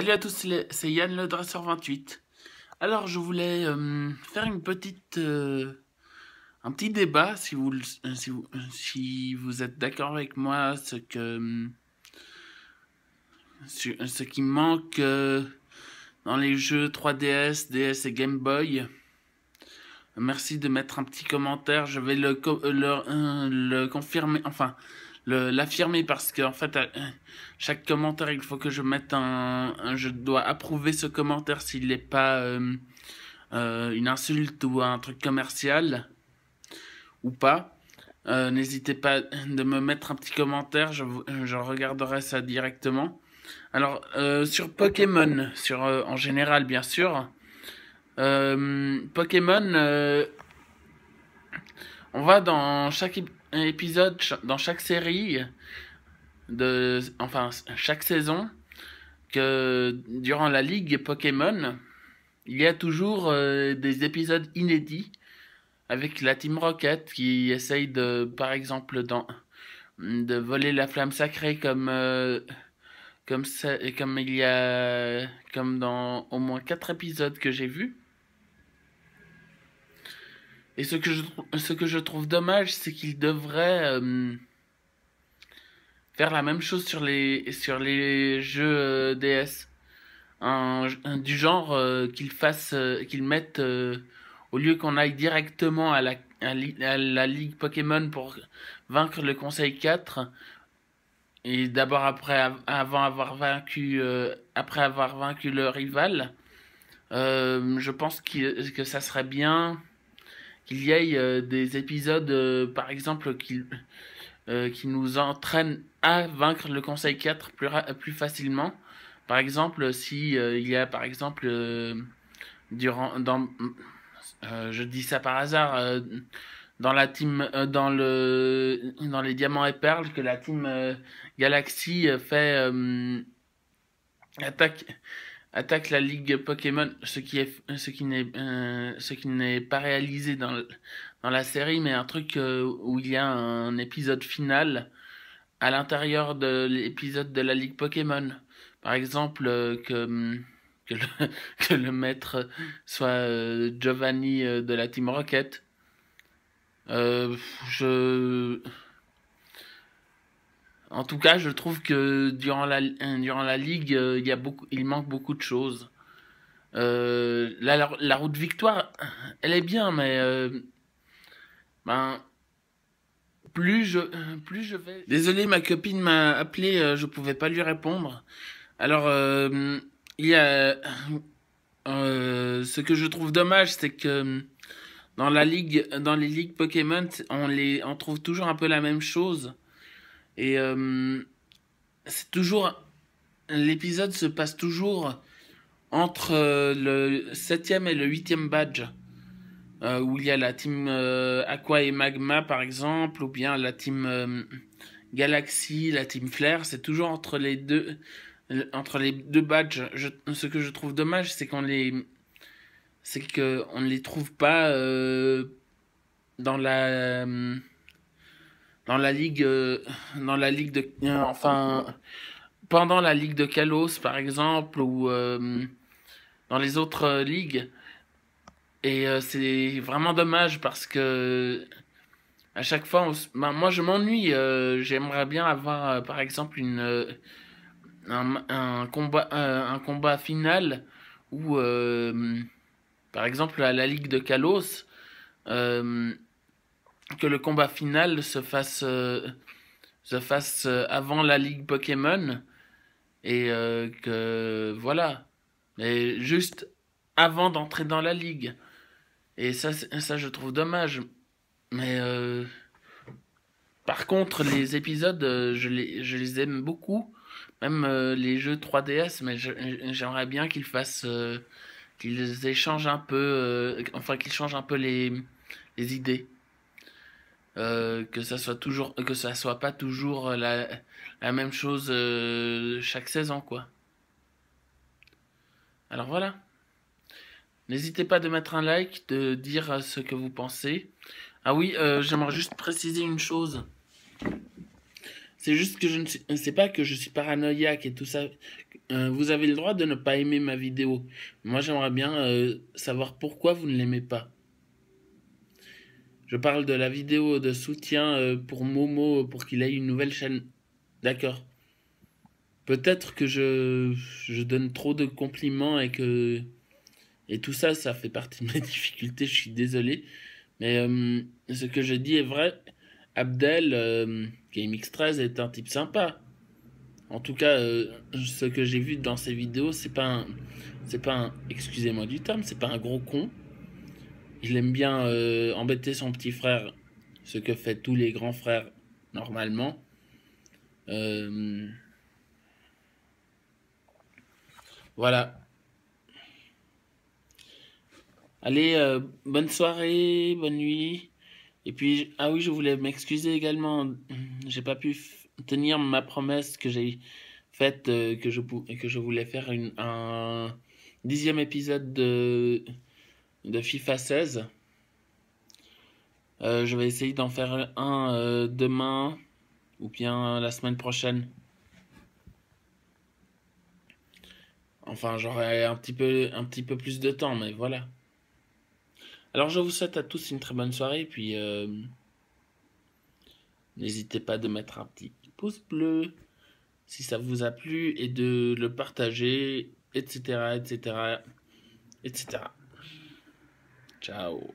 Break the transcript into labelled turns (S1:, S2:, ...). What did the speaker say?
S1: Salut à tous, c'est Yann le Dresseur 28. Alors je voulais faire un petit débat si vous êtes d'accord avec moi, ce qui manque dans les jeux 3DS, DS et Game Boy. Merci de mettre un petit commentaire, je vais le confirmer, enfin l'affirmer parce que en fait chaque commentaire il faut que je mette je dois approuver ce commentaire s'il n'est pas une insulte ou un truc commercial ou pas. N'hésitez pas de me mettre un petit commentaire, je regarderai ça directement. Alors sur Pokémon, en général bien sûr, Pokémon, on va dans chaque épisode, dans chaque série, enfin chaque saison, que durant la ligue Pokémon, il y a toujours des épisodes inédits avec la Team Rocket qui essaye par exemple, de voler la flamme sacrée comme dans au moins 4 épisodes que j'ai vus. Et ce que je trouve dommage, c'est qu'ils devraient faire la même chose sur les jeux DS. Du genre qu'ils mettent, au lieu qu'on aille directement à la Ligue Pokémon pour vaincre le Conseil 4, et d'abord après avoir vaincu le rival, je pense que ça serait bien qu'il y ait des épisodes, par exemple, qui nous entraînent à vaincre le Conseil 4 plus facilement. Par exemple, si il y a, par exemple, je dis ça par hasard, dans la team, dans les Diamants et Perles, que la team Galaxy attaque attaque la Ligue Pokémon, ce qui n'est pas réalisé dans la série, mais un truc où il y a un épisode final à l'intérieur de l'épisode de la Ligue Pokémon. Par exemple, que le, que le maître soit Giovanni de la Team Rocket. Euh, je... En tout cas, je trouve que durant la ligue, il manque beaucoup de choses. La route victoire, elle est bien, mais ben, plus je vais. Désolé, ma copine m'a appelé, je pouvais pas lui répondre. Alors, il y a ce que je trouve dommage, c'est que dans les ligues Pokémon, on trouve toujours un peu la même chose. Et c'est toujours, l'épisode se passe toujours entre le septième et le huitième badge, où il y a la team Aqua et Magma par exemple, ou bien la team Galaxy, la team Flare, c'est toujours entre les deux badges. Ce que je trouve dommage, c'est que on ne les trouve pas dans la ligue, enfin, pendant la ligue de Kalos par exemple, ou dans les autres ligues. Et c'est vraiment dommage parce que à chaque fois, moi je m'ennuie. J'aimerais bien avoir, par exemple, un combat final où, par exemple, à la Ligue de Kalos, euh, que le combat final se fasse avant la Ligue Pokémon et que voilà, mais juste avant d'entrer dans la Ligue. Et ça je trouve dommage. Mais par contre, les épisodes, je les aime beaucoup. Même les jeux 3DS, mais j'aimerais bien qu'ils échangent un peu, enfin qu'ils changent un peu les idées. Que ça soit pas toujours la même chose chaque saison, quoi. Alors voilà. N'hésitez pas de mettre un like, de dire ce que vous pensez. Ah oui, j'aimerais juste préciser une chose. C'est juste que je ne suis... C'est pas que je suis paranoïaque et tout ça. Vous avez le droit de ne pas aimer ma vidéo. Moi, j'aimerais bien savoir pourquoi vous ne l'aimez pas. Je parle de la vidéo de soutien pour Momo pour qu'il ait une nouvelle chaîne. D'accord. Peut-être que je donne trop de compliments et que... Et tout ça, ça fait partie de mes difficultés, je suis désolé. Mais ce que je dis est vrai. Abdel, GameX13 est un type sympa. En tout cas, ce que j'ai vu dans ses vidéos, excusez-moi du terme, c'est pas un gros con. Il aime bien embêter son petit frère, ce que fait tous les grands frères normalement. Euh, voilà. Allez, bonne soirée, bonne nuit. Et puis, ah oui, je voulais m'excuser également. J'ai pas pu tenir ma promesse que j'ai faite, que je voulais faire un 10e épisode de FIFA 16. Je vais essayer d'en faire un demain ou bien la semaine prochaine. Enfin, j'aurai un petit peu plus de temps, mais voilà. Alors, je vous souhaite à tous une très bonne soirée, puis n'hésitez pas de mettre un petit pouce bleu si ça vous a plu et de le partager, etc., etc., etc. Ciao.